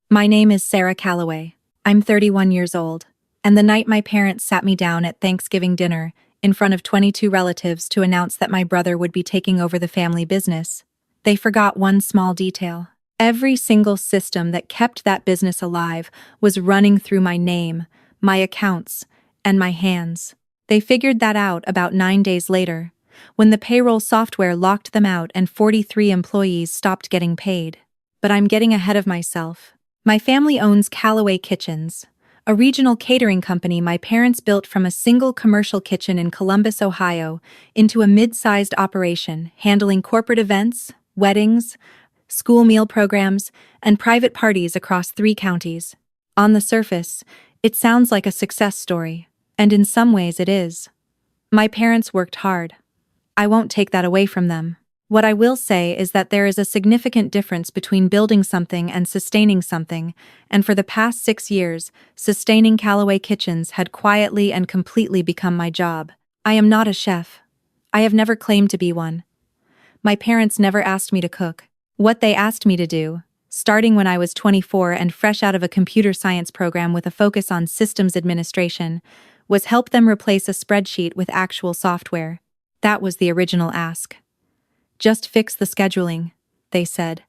My name is Sarah Calloway. I'm 31 years old, and the night my parents sat me down at Thanksgiving dinner in front of 22 relatives to announce that my brother would be taking over the family business, they forgot one small detail. Every single system that kept that business alive was running through my name, my accounts, and my hands. They figured that out about 9 days later, when the payroll software locked them out and 43 employees stopped getting paid. But I'm getting ahead of myself. My family owns Callaway Kitchens, a regional catering company my parents built from a single commercial kitchen in Columbus, Ohio, into a mid-sized operation handling corporate events, weddings, school meal programs, and private parties across 3 counties. On the surface, it sounds like a success story, and in some ways it is. My parents worked hard. I won't take that away from them. What I will say is that there is a significant difference between building something and sustaining something, and for the past 6 years, sustaining Callaway Kitchens had quietly and completely become my job. I am not a chef. I have never claimed to be one. My parents never asked me to cook. What they asked me to do, starting when I was 24 and fresh out of a computer science program with a focus on systems administration, was help them replace a spreadsheet with actual software. That was the original ask. Just fix the scheduling, they said.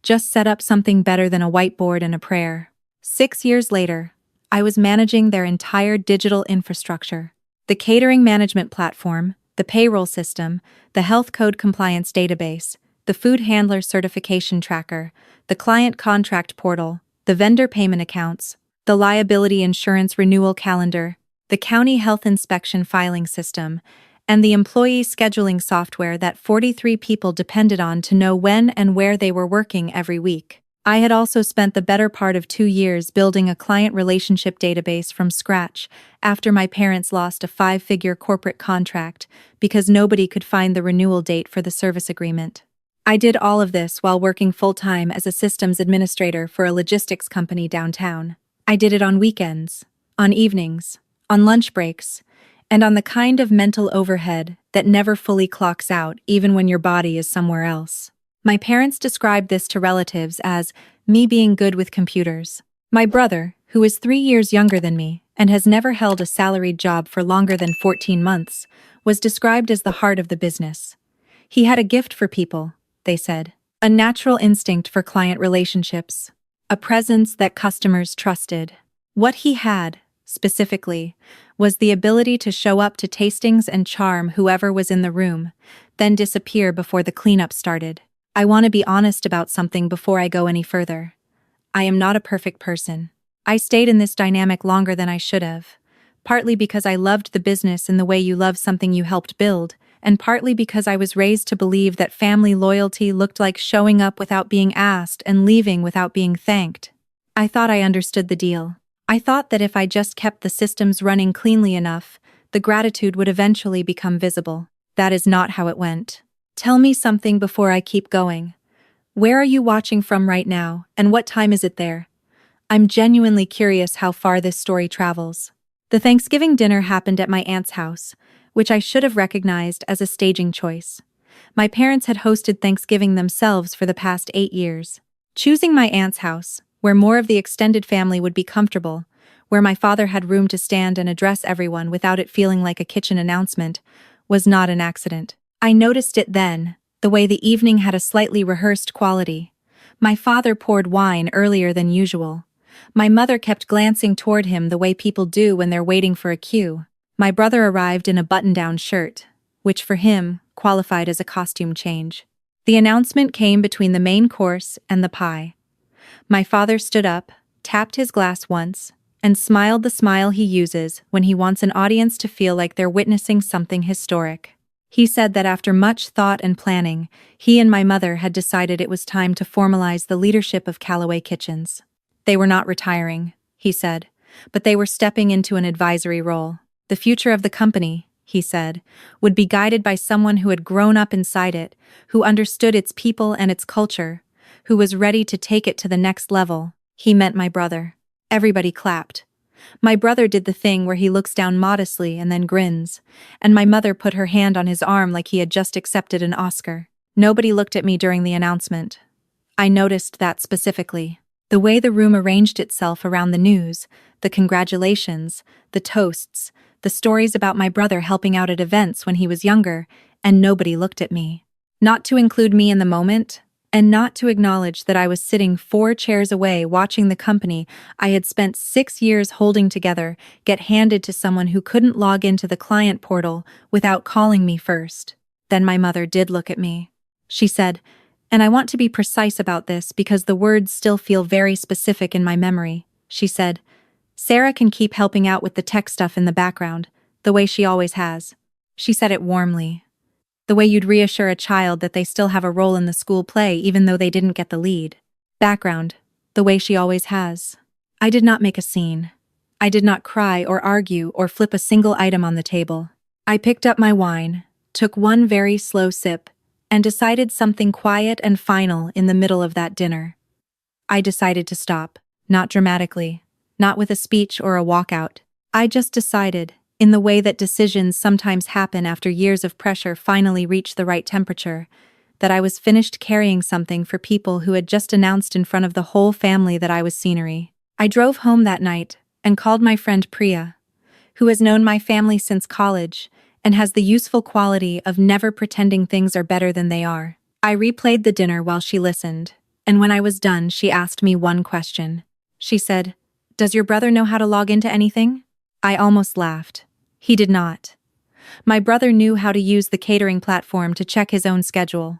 Just set up something better than a whiteboard and a prayer. 6 years later, I was managing their entire digital infrastructure. The catering management platform, the payroll system, the health code compliance database, the food handler certification tracker, the client contract portal, the vendor payment accounts, the liability insurance renewal calendar, the county health inspection filing system, and the employee scheduling software that 43 people depended on to know when and where they were working every week. I had also spent the better part of 2 years building a client relationship database from scratch after my parents lost a 5-figure corporate contract because nobody could find the renewal date for the service agreement. I did all of this while working full-time as a systems administrator for a logistics company downtown. I did it on weekends, on evenings, on lunch breaks, and on the kind of mental overhead that never fully clocks out even when your body is somewhere else. My parents described this to relatives as me being good with computers. My brother, who is 3 years younger than me and has never held a salaried job for longer than 14 months, was described as the heart of the business. He had a gift for people, they said, a natural instinct for client relationships, a presence that customers trusted. What he had, specifically, was the ability to show up to tastings and charm whoever was in the room, then disappear before the cleanup started. I want to be honest about something before I go any further. I am not a perfect person. I stayed in this dynamic longer than I should have, partly because I loved the business in the way you love something you helped build, and partly because I was raised to believe that family loyalty looked like showing up without being asked and leaving without being thanked. I thought I understood the deal. I thought that if I just kept the systems running cleanly enough, the gratitude would eventually become visible. That is not how it went. Tell me something before I keep going. Where are you watching from right now, and what time is it there? I'm genuinely curious how far this story travels. The Thanksgiving dinner happened at my aunt's house, which I should have recognized as a staging choice. My parents had hosted Thanksgiving themselves for the past 8 years. Choosing my aunt's house, where more of the extended family would be comfortable, where my father had room to stand and address everyone without it feeling like a kitchen announcement, was not an accident. I noticed it then, the way the evening had a slightly rehearsed quality. My father poured wine earlier than usual. My mother kept glancing toward him the way people do when they're waiting for a cue. My brother arrived in a button-down shirt, which for him qualified as a costume change. The announcement came between the main course and the pie. My father stood up, tapped his glass once, and smiled the smile he uses when he wants an audience to feel like they're witnessing something historic. He said that after much thought and planning, he and my mother had decided it was time to formalize the leadership of Callaway Kitchens. They were not retiring, he said, but they were stepping into an advisory role. The future of the company, he said, would be guided by someone who had grown up inside it, who understood its people and its culture, who was ready to take it to the next level. He meant my brother. Everybody clapped. My brother did the thing where he looks down modestly and then grins, and my mother put her hand on his arm like he had just accepted an Oscar. Nobody looked at me during the announcement. I noticed that specifically. The way the room arranged itself around the news, the congratulations, the toasts, the stories about my brother helping out at events when he was younger, and nobody looked at me. Not to include me in the moment, and not to acknowledge that I was sitting 4 chairs away watching the company I had spent 6 years holding together get handed to someone who couldn't log into the client portal without calling me first. Then my mother did look at me. She said, and I want to be precise about this because the words still feel very specific in my memory. She said, "Sarah can keep helping out with the tech stuff in the background, the way she always has." She said it warmly. The way you'd reassure a child that they still have a role in the school play even though they didn't get the lead. Background, the way she always has. I did not make a scene. I did not cry or argue or flip a single item on the table. I picked up my wine, took one very slow sip, and decided something quiet and final in the middle of that dinner. I decided to stop, not dramatically, not with a speech or a walkout. I just decided, in the way that decisions sometimes happen after years of pressure finally reach the right temperature, that I was finished carrying something for people who had just announced in front of the whole family that I was scenery. I drove home that night and called my friend Priya, who has known my family since college and has the useful quality of never pretending things are better than they are. I replayed the dinner while she listened, and when I was done, she asked me one question. She said, "Does your brother know how to log into anything?" I almost laughed. He did not. My brother knew how to use the catering platform to check his own schedule.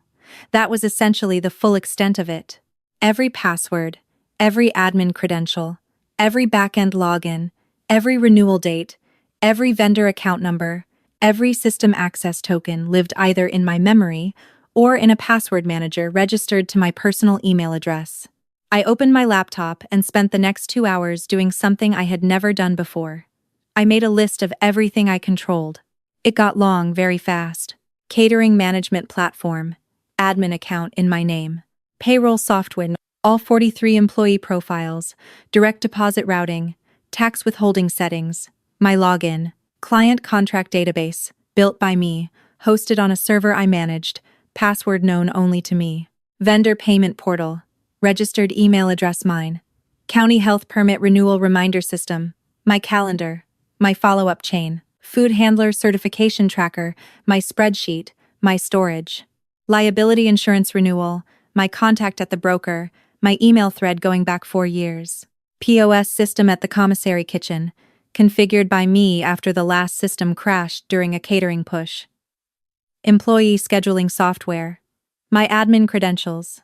That was essentially the full extent of it. Every password, every admin credential, every backend login, every renewal date, every vendor account number, every system access token lived either in my memory or in a password manager registered to my personal email address. I opened my laptop and spent the next 2 hours doing something I had never done before. I made a list of everything I controlled. It got long very fast. Catering management platform, admin account in my name, payroll software, all 43 employee profiles, direct deposit routing, tax withholding settings, my login, client contract database, built by me, hosted on a server I managed, password known only to me, vendor payment portal, registered email address mine, county health permit renewal reminder system, my calendar, my follow-up chain, food handler certification tracker, my spreadsheet, my storage, liability insurance renewal, my contact at the broker, my email thread going back 4 years, POS system at the commissary kitchen, configured by me after the last system crashed during a catering push, employee scheduling software, my admin credentials,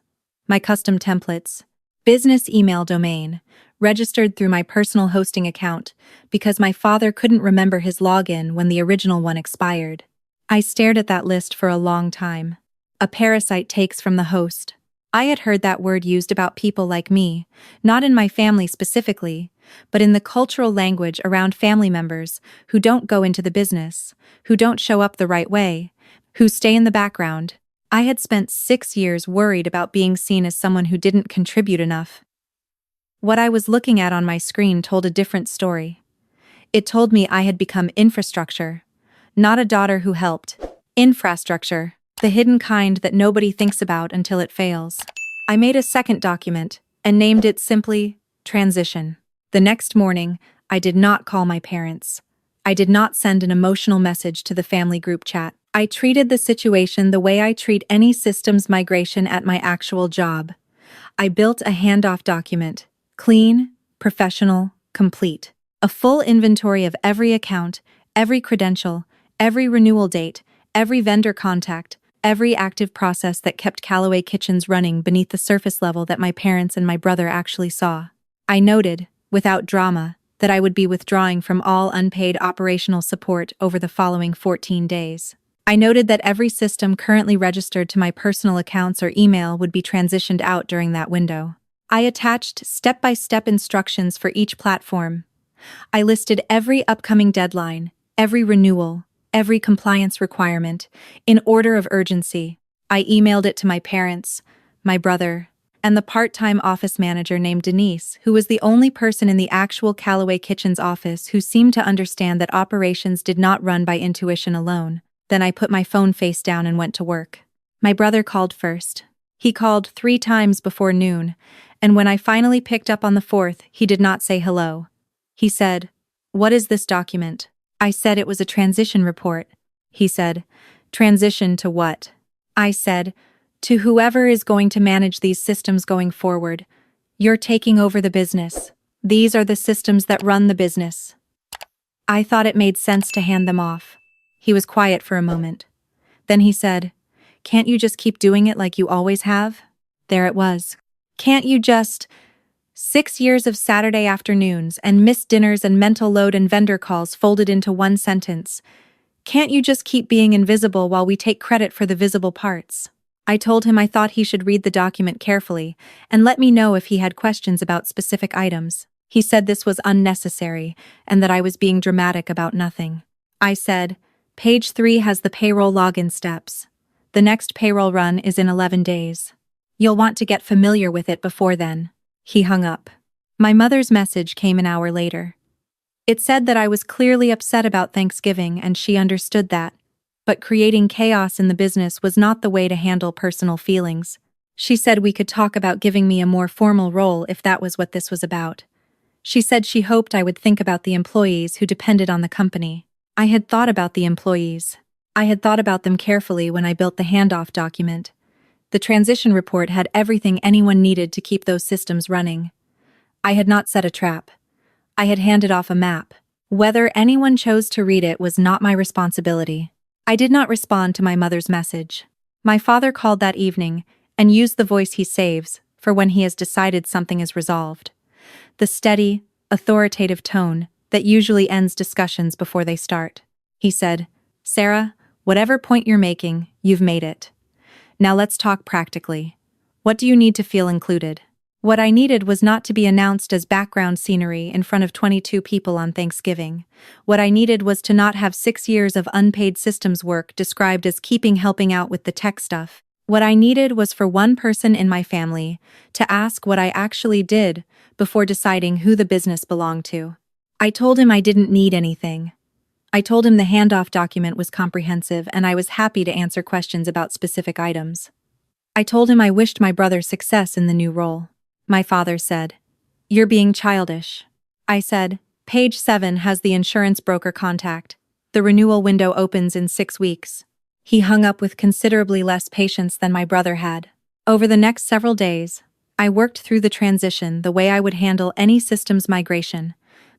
my custom templates, business email domain, registered through my personal hosting account because my father couldn't remember his login when the original one expired. I stared at that list for a long time. A parasite takes from the host. I had heard that word used about people like me, not in my family specifically, but in the cultural language around family members who don't go into the business, who don't show up the right way, who stay in the background. I had spent 6 years worried about being seen as someone who didn't contribute enough. What I was looking at on my screen told a different story. It told me I had become infrastructure, not a daughter who helped. Infrastructure, the hidden kind that nobody thinks about until it fails. I made a second document and named it simply Transition. The next morning, I did not call my parents. I did not send an emotional message to the family group chat. I treated the situation the way I treat any systems migration at my actual job. I built a handoff document. Clean, professional, complete. A full inventory of every account, every credential, every renewal date, every vendor contact, every active process that kept Callaway Kitchens running beneath the surface level that my parents and my brother actually saw. I noted, without drama, that I would be withdrawing from all unpaid operational support over the following 14 days. I noted that every system currently registered to my personal accounts or email would be transitioned out during that window. I attached step-by-step instructions for each platform. I listed every upcoming deadline, every renewal, every compliance requirement, in order of urgency. I emailed it to my parents, my brother, and the part-time office manager named Denise, who was the only person in the actual Callaway Kitchens office who seemed to understand that operations did not run by intuition alone. Then I put my phone face down and went to work. My brother called first. He called 3 times before noon, and when I finally picked up on the fourth, he did not say hello. He said, "What is this document?" I said it was a transition report. He said, "Transition to what?" I said, "To whoever is going to manage these systems going forward. You're taking over the business. These are the systems that run the business." I thought it made sense to hand them off. He was quiet for a moment. Then he said, "Can't you just keep doing it like you always have?" There it was. Can't you just... 6 years of Saturday afternoons and missed dinners and mental load and vendor calls folded into one sentence. Can't you just keep being invisible while we take credit for the visible parts? I told him I thought he should read the document carefully and let me know if he had questions about specific items. He said this was unnecessary and that I was being dramatic about nothing. I said, "Page 3 has the payroll login steps. The next payroll run is in 11 days. You'll want to get familiar with it before then." He hung up. My mother's message came an hour later. It said that I was clearly upset about Thanksgiving and she understood that, but creating chaos in the business was not the way to handle personal feelings. She said we could talk about giving me a more formal role if that was what this was about. She said she hoped I would think about the employees who depended on the company. I had thought about the employees. I had thought about them carefully when I built the handoff document. The transition report had everything anyone needed to keep those systems running. I had not set a trap. I had handed off a map. Whether anyone chose to read it was not my responsibility. I did not respond to my mother's message. My father called that evening and used the voice he saves for when he has decided something is resolved. The steady, authoritative tone that usually ends discussions before they start. He said, "Sarah, whatever point you're making, you've made it. Now let's talk practically. What do you need to feel included?" What I needed was not to be announced as background scenery in front of 22 people on Thanksgiving. What I needed was to not have 6 years of unpaid systems work described as helping out with the tech stuff. What I needed was for one person in my family to ask what I actually did before deciding who the business belonged to. I told him I didn't need anything. I told him the handoff document was comprehensive and I was happy to answer questions about specific items. I told him I wished my brother success in the new role. My father said, "You're being childish." I said, "Page 7 has the insurance broker contact. The renewal window opens in 6 weeks. He hung up with considerably less patience than my brother had. Over the next several days, I worked through the transition the way I would handle any systems migration.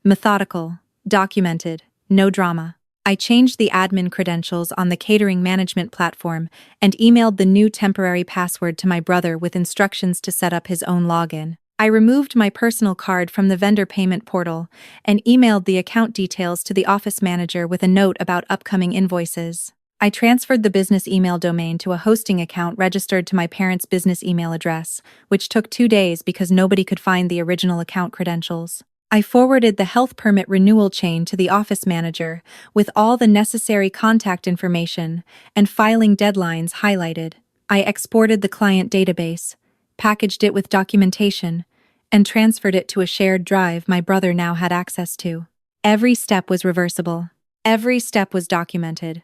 Methodical, documented, no drama. I changed the admin credentials on the catering management platform and emailed the new temporary password to my brother with instructions to set up his own login. I removed my personal card from the vendor payment portal and emailed the account details to the office manager with a note about upcoming invoices. I transferred the business email domain to a hosting account registered to my parents' business email address, which took 2 days because nobody could find the original account credentials. I forwarded the health permit renewal chain to the office manager with all the necessary contact information and filing deadlines highlighted. I exported the client database, packaged it with documentation, and transferred it to a shared drive my brother now had access to. Every step was reversible. Every step was documented.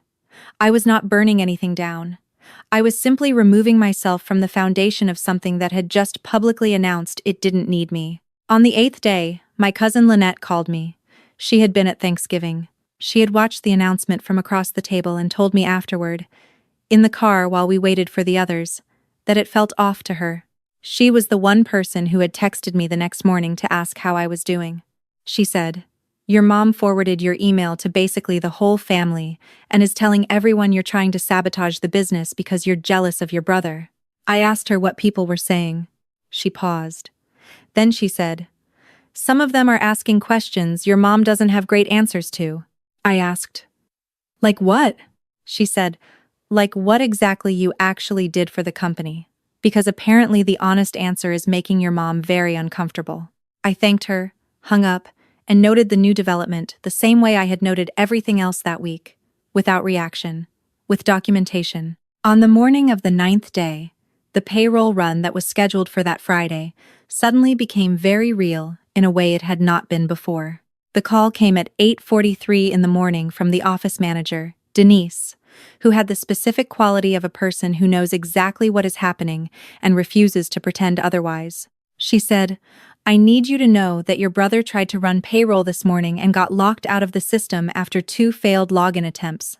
I was not burning anything down. I was simply removing myself from the foundation of something that had just publicly announced it didn't need me. On the 8th day, my cousin Lynette called me. She had been at Thanksgiving. She had watched the announcement from across the table and told me afterward, in the car while we waited for the others, that it felt off to her. She was the one person who had texted me the next morning to ask how I was doing. She said, "Your mom forwarded your email to basically the whole family and is telling everyone you're trying to sabotage the business because you're jealous of your brother." I asked her what people were saying. She paused. Then she said, "Some of them are asking questions your mom doesn't have great answers to." I asked, "Like what?" She said, "Like what exactly you actually did for the company. Because apparently the honest answer is making your mom very uncomfortable." I thanked her, hung up, and noted the new development the same way I had noted everything else that week, without reaction, with documentation. On the morning of the 9th day, the payroll run that was scheduled for that Friday suddenly became very real in a way it had not been before. The call came at 8:43 in the morning from the office manager, Denise, who had the specific quality of a person who knows exactly what is happening and refuses to pretend otherwise. She said, "I need you to know that your brother tried to run payroll this morning and got locked out of the system after 2 failed login attempts.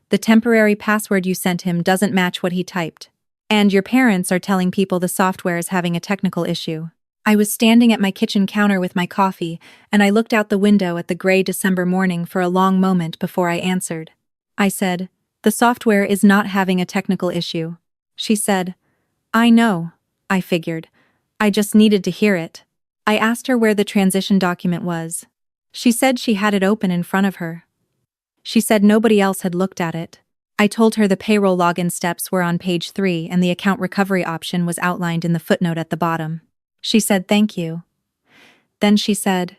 The temporary password you sent him doesn't match what he typed. And your parents are telling people the software is having a technical issue." I was standing at my kitchen counter with my coffee, and I looked out the window at the gray December morning for a long moment before I answered. I said, "The software is not having a technical issue." She said, "I know," I figured. I just needed to hear it. I asked her where the transition document was. She said she had it open in front of her. She said nobody else had looked at it. I told her the payroll login steps were on page 3 and the account recovery option was outlined in the footnote at the bottom. She said thank you. Then she said,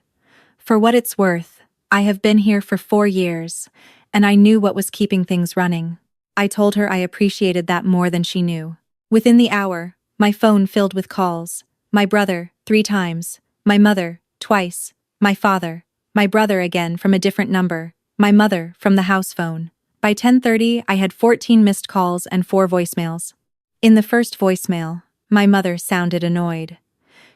"For what it's worth, I have been here for 4 years, and I knew what was keeping things running." I told her I appreciated that more than she knew. Within the hour, my phone filled with calls. My brother, 3 times. My mother, twice. My father. My brother again from a different number. My mother from the house phone. By 10:30, I had 14 missed calls and 4 voicemails. In the first voicemail, my mother sounded annoyed.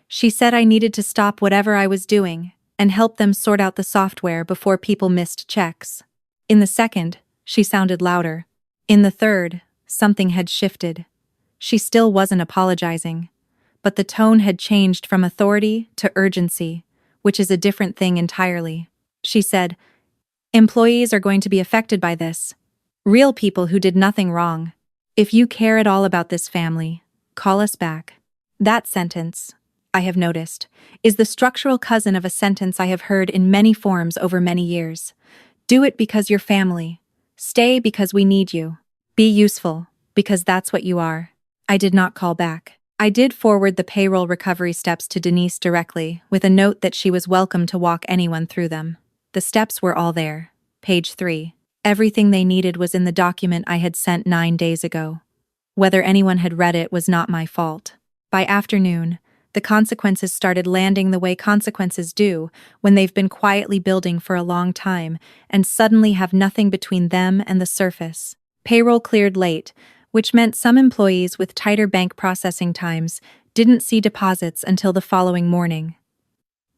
She said I needed to stop whatever I was doing and help them sort out the software before people missed checks. In the second, she sounded louder. In the third, something had shifted. She still wasn't apologizing, but the tone had changed from authority to urgency, which is a different thing entirely. She said, "Employees are going to be affected by this. Real people who did nothing wrong. If you care at all about this family, call us back." That sentence, I have noticed, is the structural cousin of a sentence I have heard in many forms over many years. Do it because you're family. Stay because we need you. Be useful, because that's what you are. I did not call back. I did forward the payroll recovery steps to Denise directly, with a note that she was welcome to walk anyone through them. The steps were all there. Page 3. Everything they needed was in the document I had sent 9 days ago. Whether anyone had read it was not my fault. By afternoon, the consequences started landing the way consequences do when they've been quietly building for a long time and suddenly have nothing between them and the surface. Payroll cleared late, which meant some employees with tighter bank processing times didn't see deposits until the following morning.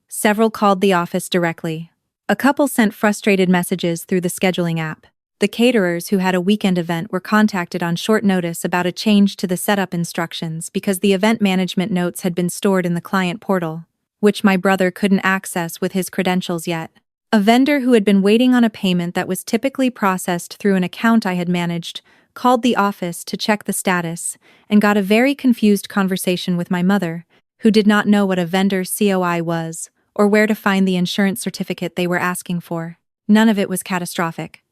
Several called the office directly. A couple sent frustrated messages through the scheduling app. The caterers who had a weekend event were contacted on short notice about a change to the setup instructions because the event management notes had been stored in the client portal, which my brother couldn't access with his credentials yet. A vendor who had been waiting on a payment that was typically processed through an account I had managed called the office to check the status and got a very confused conversation with my mother, who did not know what a vendor COI was or where to find the insurance certificate they were asking for. None of it was catastrophic.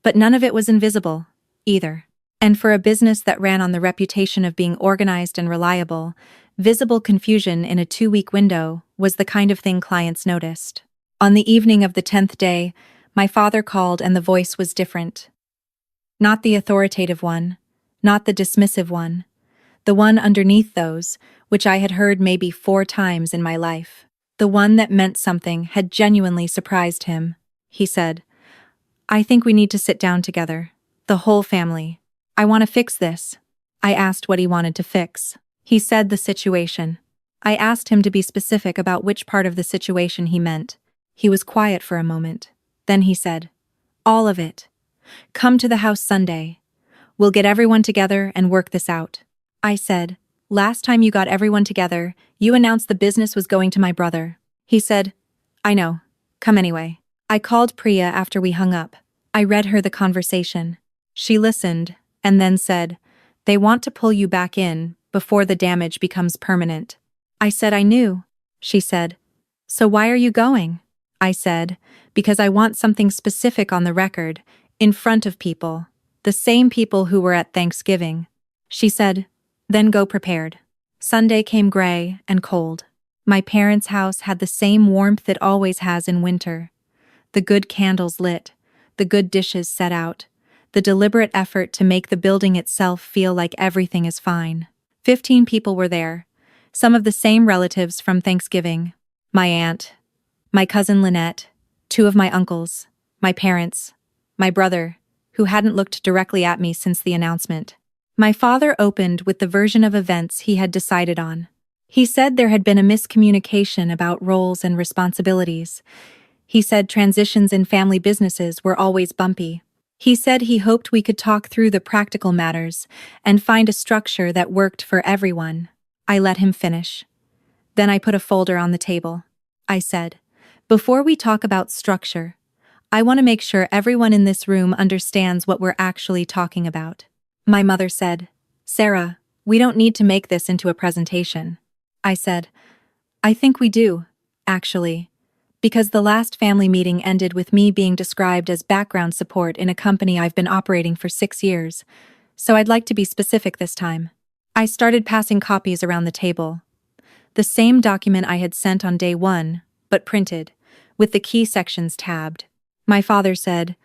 But none of it was invisible, either. And for a business that ran on the reputation of being organized and reliable, visible confusion in a 2-week window was the kind of thing clients noticed. On the evening of the 10th day, my father called and the voice was different. Not the authoritative one, not the dismissive one, the one underneath those, which I had heard maybe 4 times in my life. The one that meant something had genuinely surprised him. He said, "I think we need to sit down together. The whole family. I want to fix this." I asked what he wanted to fix. He said the situation. I asked him to be specific about which part of the situation he meant. He was quiet for a moment. Then he said, "All of it. Come to the house Sunday. We'll get everyone together and work this out." I said, "Last time you got everyone together, you announced the business was going to my brother." He said, "I know. Come anyway." I called Priya after we hung up. I read her the conversation. She listened, and then said, "They want to pull you back in before the damage becomes permanent." I said I knew. She said, "So why are you going?" I said, "Because I want something specific on the record, in front of people, the same people who were at Thanksgiving." She said, "Then go prepared." Sunday came gray and cold. My parents' house had the same warmth it always has in winter. The good candles lit, the good dishes set out, the deliberate effort to make the building itself feel like everything is fine. 15 people were there, some of the same relatives from Thanksgiving. My aunt, my cousin Lynette, 2 of my uncles, my parents, my brother, who hadn't looked directly at me since the announcement. My father opened with the version of events he had decided on. He said there had been a miscommunication about roles and responsibilities. He said transitions in family businesses were always bumpy. He said he hoped we could talk through the practical matters and find a structure that worked for everyone. I let him finish. Then I put a folder on the table. I said, "Before we talk about structure, I want to make sure everyone in this room understands what we're actually talking about." My mother said, "Sarah, we don't need to make this into a presentation." I said, "I think we do, actually, because the last family meeting ended with me being described as background support in a company I've been operating for 6 years, so I'd like to be specific this time." I started passing copies around the table. The same document I had sent on day 1, but printed, with the key sections tabbed. My father said,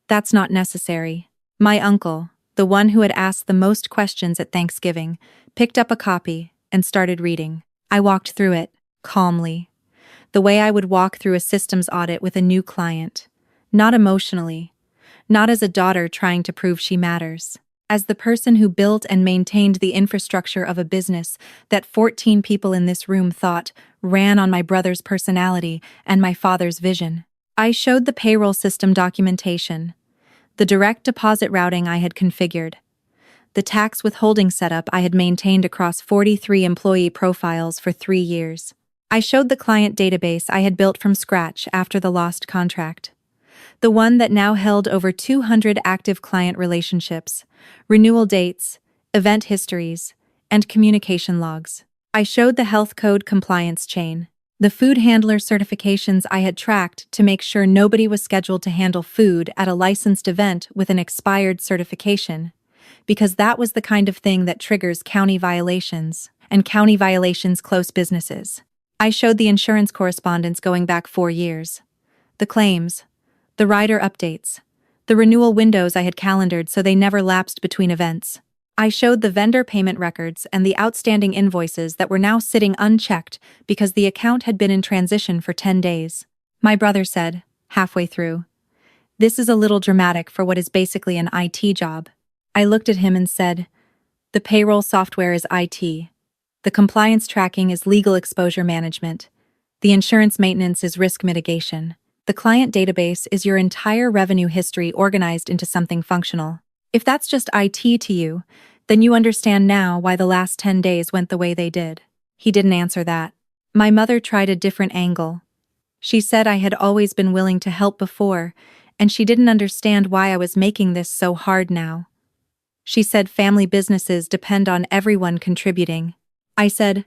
"That's not necessary." My uncle, the one who had asked the most questions at Thanksgiving, picked up a copy and started reading. I walked through it, calmly, the way I would walk through a systems audit with a new client, not emotionally, not as a daughter trying to prove she matters, as the person who built and maintained the infrastructure of a business that 14 people in this room thought ran on my brother's personality and my father's vision. I showed the payroll system documentation, the direct deposit routing I had configured, the tax withholding setup I had maintained across 43 employee profiles for 3 years. I showed the client database I had built from scratch after the lost contract, the one that now held over 200 active client relationships, renewal dates, event histories, and communication logs. I showed the health code compliance chain, the food handler certifications I had tracked to make sure nobody was scheduled to handle food at a licensed event with an expired certification, because that was the kind of thing that triggers county violations, and county violations close businesses. I showed the insurance correspondence going back 4 years, the claims, the rider updates, the renewal windows I had calendared so they never lapsed between events. I showed the vendor payment records and the outstanding invoices that were now sitting unchecked because the account had been in transition for 10 days. My brother said, halfway through, "This is a little dramatic for what is basically an IT job." I looked at him and said, "The payroll software is IT. The compliance tracking is legal exposure management. The insurance maintenance is risk mitigation. The client database is your entire revenue history organized into something functional. If that's just IT to you, then you understand now why the last 10 days went the way they did." He didn't answer that. My mother tried a different angle. She said I had always been willing to help before, and she didn't understand why I was making this so hard now. She said family businesses depend on everyone contributing. I said,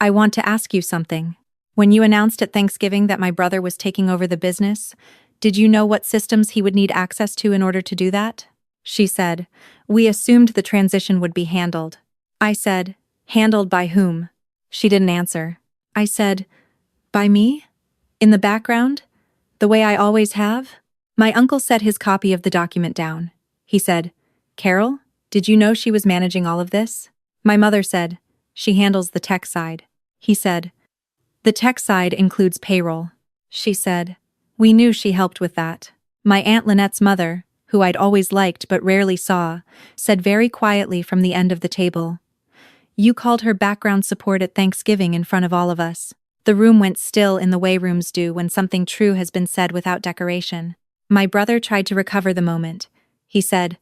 "I want to ask you something. When you announced at Thanksgiving that my brother was taking over the business, did you know what systems he would need access to in order to do that?" She said, "We assumed the transition would be handled." I said, "Handled by whom?" She didn't answer. I said, "By me? In the background? The way I always have?" My uncle set his copy of the document down. He said, "Carol, did you know she was managing all of this?" My mother said, "She handles the tech side." He said, "The tech side includes payroll." She said, "We knew she helped with that." My Aunt Lynette's mother, who I'd always liked but rarely saw, said very quietly from the end of the table, "You called her background support at Thanksgiving in front of all of us." The room went still in the way rooms do when something true has been said without decoration. My brother tried to recover the moment. He said,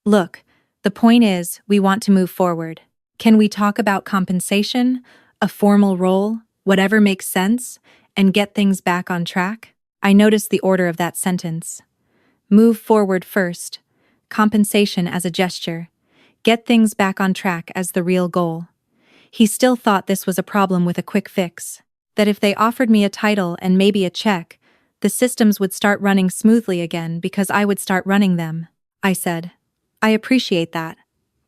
"Look, the point is, we want to move forward. Can we talk about compensation, a formal role, whatever makes sense, and get things back on track?" I noticed the order of that sentence. Move forward first, compensation as a gesture, get things back on track as the real goal. He still thought this was a problem with a quick fix, that if they offered me a title and maybe a check, the systems would start running smoothly again because I would start running them. I said, "I appreciate that,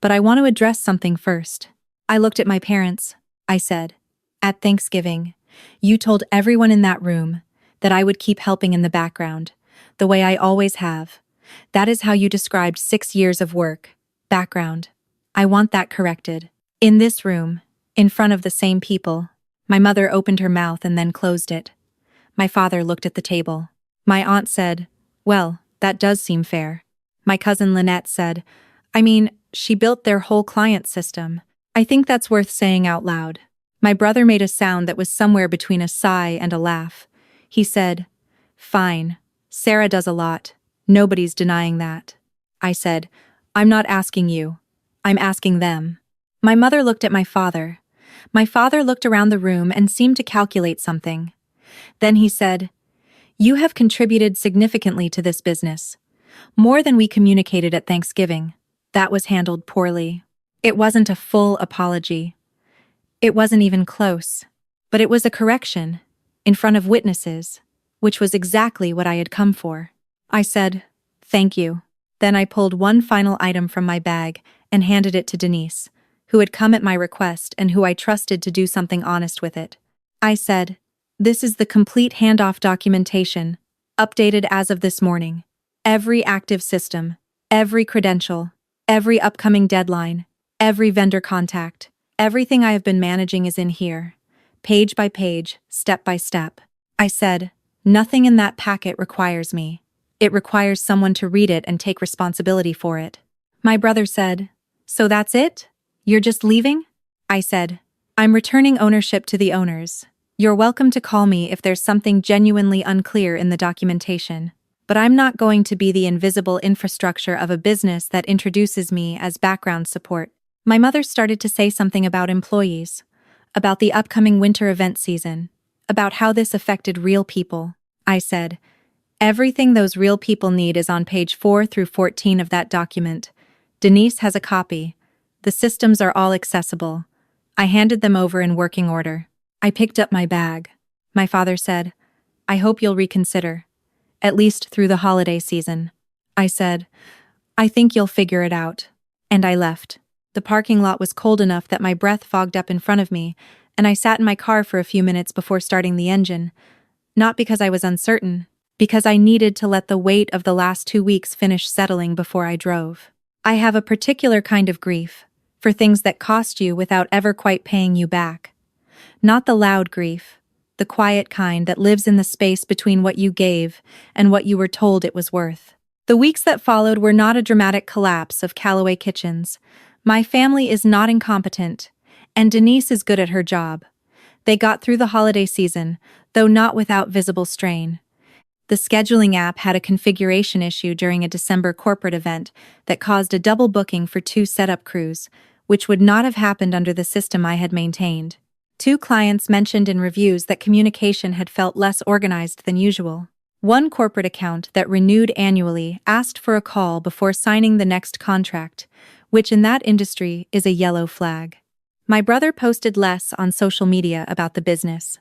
but I want to address something first." I looked at my parents. I said, "At Thanksgiving, you told everyone in that room that I would keep helping in the background, the way I always have. That is how you described 6 years of work, background. I want that corrected. In this room, in front of the same people." My mother opened her mouth and then closed it. My father looked at the table. My aunt said, "Well, that does seem fair." My cousin Lynette said, I mean, she built their whole client system. I think that's worth saying out loud. My brother made a sound that was somewhere between a sigh and a laugh. He said, Fine. Sarah does a lot. Nobody's denying that. I said, I'm not asking you. I'm asking them. My mother looked at my father. My father looked around the room and seemed to calculate something. Then he said, You have contributed significantly to this business. More than we communicated at Thanksgiving. That was handled poorly. It wasn't a full apology. It wasn't even close. But it was a correction, in front of witnesses, which was exactly what I had come for. I said, Thank you. Then I pulled one final item from my bag and handed it to Denise, who had come at my request and who I trusted to do something honest with it. I said, This is the complete handoff documentation, updated as of this morning. Every active system, every credential, every upcoming deadline, every vendor contact, everything I have been managing is in here, page by page, step by step. I said, Nothing in that packet requires me. It requires someone to read it and take responsibility for it. My brother said, So that's it? You're just leaving? I said, I'm returning ownership to the owners. You're welcome to call me if there's something genuinely unclear in the documentation. But I'm not going to be the invisible infrastructure of a business that introduces me as background support. My mother started to say something about employees, about the upcoming winter event season, about how this affected real people. I said, Everything those real people need is on page 4 through 14 of that document. Denise has a copy. The systems are all accessible. I handed them over in working order. I picked up my bag. My father said, I hope you'll reconsider. At least through the holiday season. I said, I think you'll figure it out. And I left. The parking lot was cold enough that my breath fogged up in front of me, and I sat in my car for a few minutes before starting the engine. Not because I was uncertain, because I needed to let the weight of the last 2 weeks finish settling before I drove. I have a particular kind of grief, for things that cost you without ever quite paying you back. Not the loud grief, the quiet kind that lives in the space between what you gave and what you were told it was worth. The weeks that followed were not a dramatic collapse of Callaway Kitchens. My family is not incompetent, and Denise is good at her job. They got through the holiday season, though not without visible strain. The scheduling app had a configuration issue during a December corporate event that caused a double booking for 2 setup crews, which would not have happened under the system I had maintained. 2 clients mentioned in reviews that communication had felt less organized than usual. One corporate account that renewed annually asked for a call before signing the next contract, which in that industry is a yellow flag. My brother posted less on social media about the business.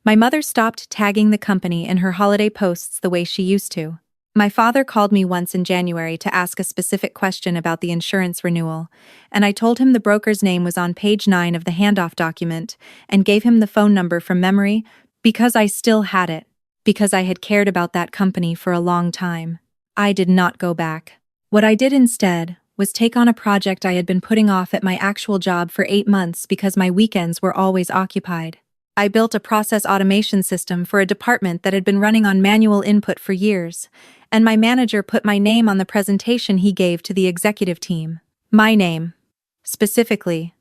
My mother stopped tagging the company in her holiday posts the way she used to. My father called me once in January to ask a specific question about the insurance renewal, and I told him the broker's name was on page 9 of the handoff document and gave him the phone number from memory because I still had it, because I had cared about that company for a long time. I did not go back. What I did instead was take on a project I had been putting off at my actual job for 8 months because my weekends were always occupied. I built a process automation system for a department that had been running on manual input for years, and my manager put my name on the presentation he gave to the executive team. My name. Specifically.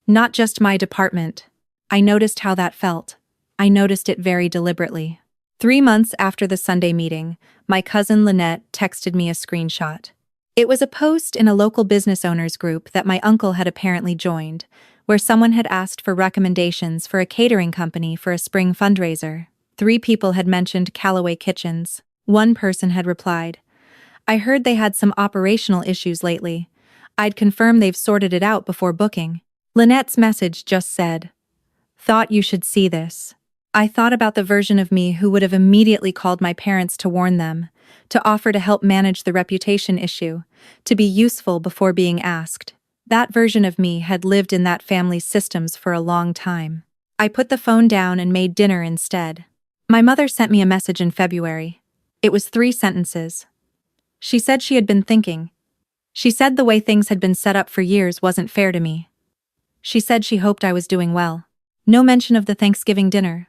Not just my department. I noticed how that felt. I noticed it very deliberately. 3 months after the Sunday meeting, my cousin Lynette texted me a screenshot. It was a post in a local business owners group that my uncle had apparently joined, where someone had asked for recommendations for a catering company for a spring fundraiser. 3 people had mentioned Callaway Kitchens. One person had replied, I heard they had some operational issues lately. I'd confirm they've sorted it out before booking. Lynette's message just said, Thought you should see this. I thought about the version of me who would have immediately called my parents to warn them, to offer to help manage the reputation issue, to be useful before being asked. That version of me had lived in that family's systems for a long time. I put the phone down and made dinner instead. My mother sent me a message in February. It was 3 sentences. She said she had been thinking. She said the way things had been set up for years wasn't fair to me. She said she hoped I was doing well. No mention of the Thanksgiving dinner.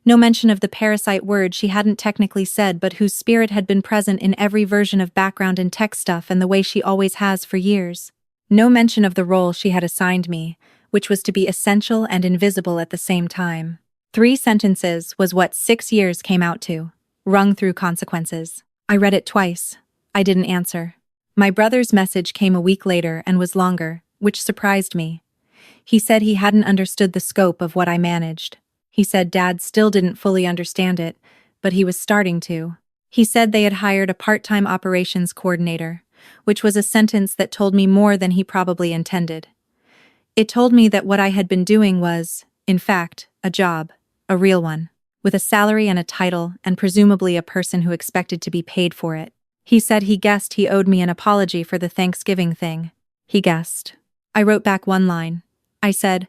No mention of the parasite word she hadn't technically said but whose spirit had been present in every version of background and tech stuff and the way she always has for years. No mention of the role she had assigned me, which was to be essential and invisible at the same time. 3 sentences was what 6 years came out to, wrung through consequences. I read it twice. I didn't answer. My brother's message came a week later and was longer, which surprised me. He said he hadn't understood the scope of what I managed. He said Dad still didn't fully understand it, but he was starting to. He said they had hired a part-time operations coordinator, which was a sentence that told me more than he probably intended. It told me that what I had been doing was, in fact, a job, a real one, with a salary and a title and presumably a person who expected to be paid for it. He said he guessed he owed me an apology for the Thanksgiving thing. He guessed. I wrote back one line. I said,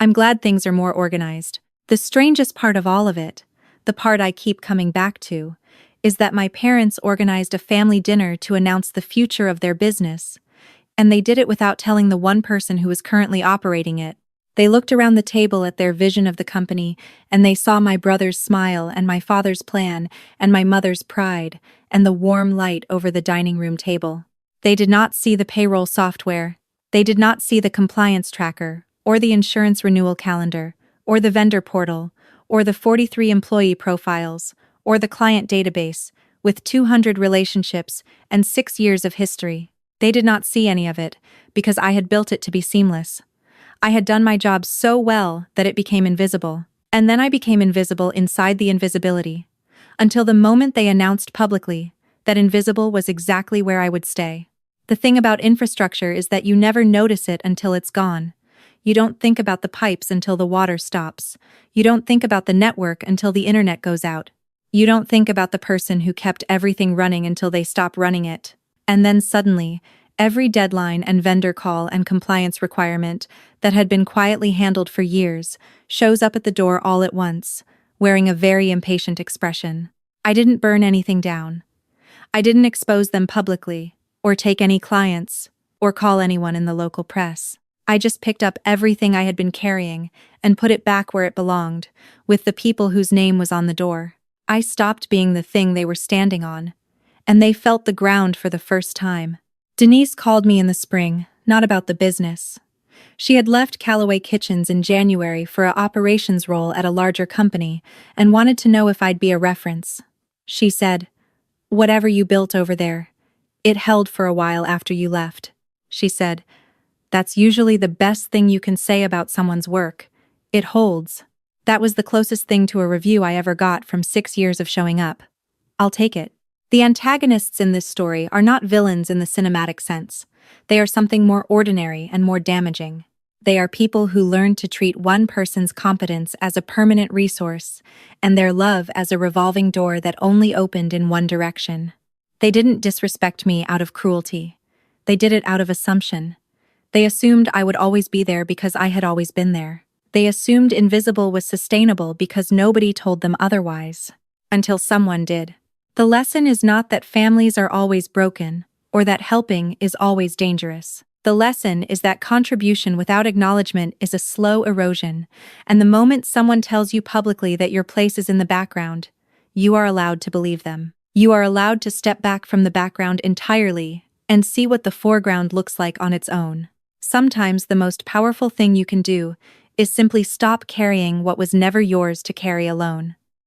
"I'm glad things are more organized. The strangest part of all of it, the part I keep coming back to, is that my parents organized a family dinner to announce the future of their business, and they did it without telling the one person who is currently operating it. They looked around the table at their vision of the company, and they saw my brother's smile and my father's plan and my mother's pride and the warm light over the dining room table. They did not see the payroll software. They did not see the compliance tracker, or the insurance renewal calendar, or the vendor portal, or the 43 employee profiles, or the client database, with 200 relationships and 6 years of history. They did not see any of it, because I had built it to be seamless. I had done my job so well that it became invisible. And then I became invisible inside the invisibility. Until the moment they announced publicly that invisible was exactly where I would stay. The thing about infrastructure is that you never notice it until it's gone. You don't think about the pipes until the water stops. You don't think about the network until the internet goes out. You don't think about the person who kept everything running until they stop running it. And then suddenly, every deadline and vendor call and compliance requirement that had been quietly handled for years shows up at the door all at once, wearing a very impatient expression. I didn't burn anything down. I didn't expose them publicly, or take any clients, or call anyone in the local press. I just picked up everything I had been carrying and put it back where it belonged, with the people whose name was on the door. I stopped being the thing they were standing on, and they felt the ground for the first time. Denise called me in the spring, not about the business. She had left Callaway Kitchens in January for an operations role at a larger company and wanted to know if I'd be a reference. She said, "Whatever you built over there, it held for a while after you left." She said, "That's usually the best thing you can say about someone's work. It holds." That was the closest thing to a review I ever got from 6 years of showing up. I'll take it. The antagonists in this story are not villains in the cinematic sense. They are something more ordinary and more damaging. They are people who learned to treat one person's competence as a permanent resource and their love as a revolving door that only opened in one direction. They didn't disrespect me out of cruelty. They did it out of assumption. They assumed I would always be there because I had always been there. They assumed invisible was sustainable because nobody told them otherwise. Until someone did. The lesson is not that families are always broken, or that helping is always dangerous. The lesson is that contribution without acknowledgement is a slow erosion, and the moment someone tells you publicly that your place is in the background, you are allowed to believe them. You are allowed to step back from the background entirely and see what the foreground looks like on its own. Sometimes the most powerful thing you can do is simply stop carrying what was never yours to carry alone.